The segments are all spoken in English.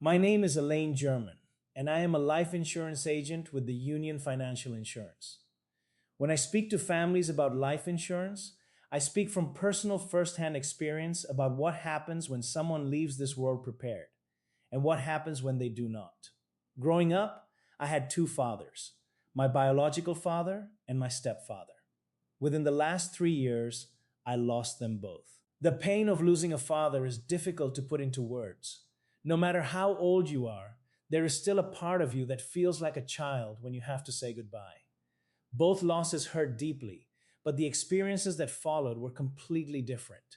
My name is Elaine German, and I am a life insurance agent with the Union Financial Insurance. When I speak to families about life insurance, I speak from personal firsthand experience about what happens when someone leaves this world prepared and what happens when they do not. Growing up, I had two fathers, my biological father and my stepfather. Within the last 3 years, I lost them both. The pain of losing a father is difficult to put into words. No matter how old you are, there is still a part of you that feels like a child when you have to say goodbye. Both losses hurt deeply, but the experiences that followed were completely different.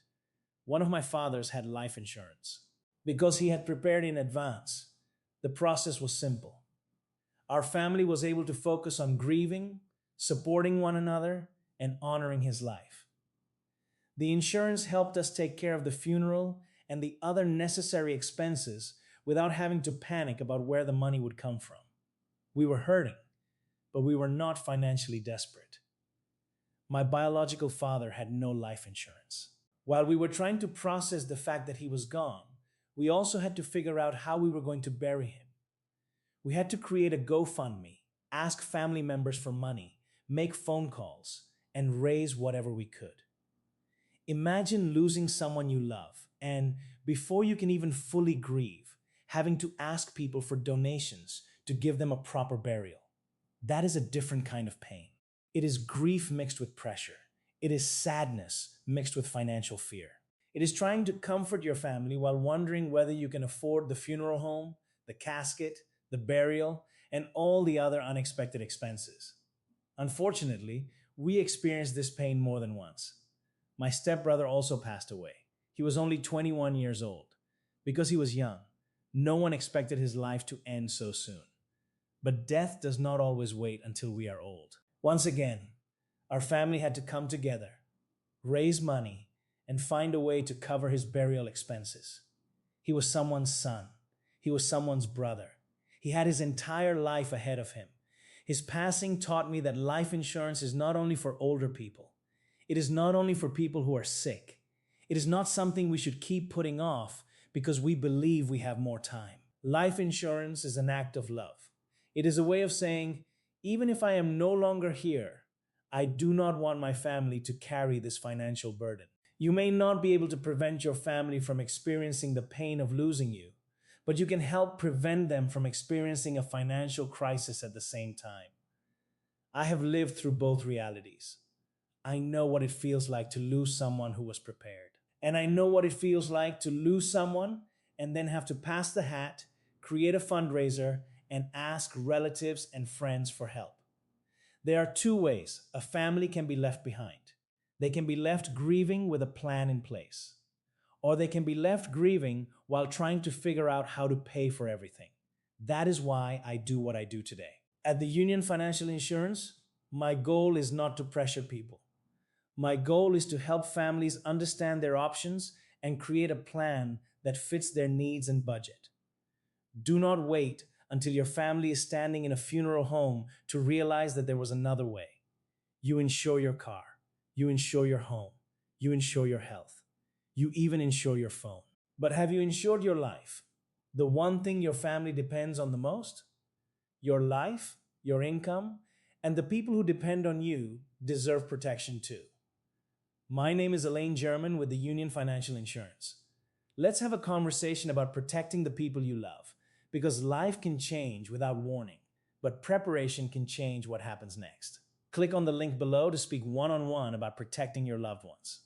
One of my fathers had life insurance. Because he had prepared in advance, the process was simple. Our family was able to focus on grieving, supporting one another, and honoring his life. The insurance helped us take care of the funeral and the other necessary expenses without having to panic about where the money would come from. We were hurting, but we were not financially desperate. My biological father had no life insurance. While we were trying to process the fact that he was gone, we also had to figure out how we were going to bury him. We had to create a GoFundMe, ask family members for money, make phone calls, and raise whatever we could. Imagine losing someone you love, and before you can even fully grieve, having to ask people for donations to give them a proper burial. That is a different kind of pain. It is grief mixed with pressure. It is sadness mixed with financial fear. It is trying to comfort your family while wondering whether you can afford the funeral home, the casket, the burial, and all the other unexpected expenses. Unfortunately, we experienced this pain more than once. My stepbrother also passed away. He was only 21 years old. Because he was young, no one expected his life to end so soon. But death does not always wait until we are old. Once again, our family had to come together, raise money, and find a way to cover his burial expenses. He was someone's son. He was someone's brother. He had his entire life ahead of him. His passing taught me that life insurance is not only for older people. It is not only for people who are sick. It is not something we should keep putting off because we believe we have more time. Life insurance is an act of love. It is a way of saying, even if I am no longer here, I do not want my family to carry this financial burden. You may not be able to prevent your family from experiencing the pain of losing you, but you can help prevent them from experiencing a financial crisis at the same time. I have lived through both realities. I know what it feels like to lose someone who was prepared. And I know what it feels like to lose someone and then have to pass the hat, create a fundraiser, and ask relatives and friends for help. There are two ways a family can be left behind. They can be left grieving with a plan in place, or they can be left grieving while trying to figure out how to pay for everything. That is why I do what I do today. At the Union Financial Insurance, my goal is not to pressure people. My goal is to help families understand their options and create a plan that fits their needs and budget. Do not wait until your family is standing in a funeral home to realize that there was another way. You insure your car. You insure your home. You insure your health. You even insure your phone. But have you insured your life? The one thing your family depends on the most? Your life, your income, and the people who depend on you deserve protection too. My name is Elaine German with the Union Financial Insurance. Let's have a conversation about protecting the people you love, because life can change without warning, but preparation can change what happens next. Click on the link below to speak one-on-one about protecting your loved ones.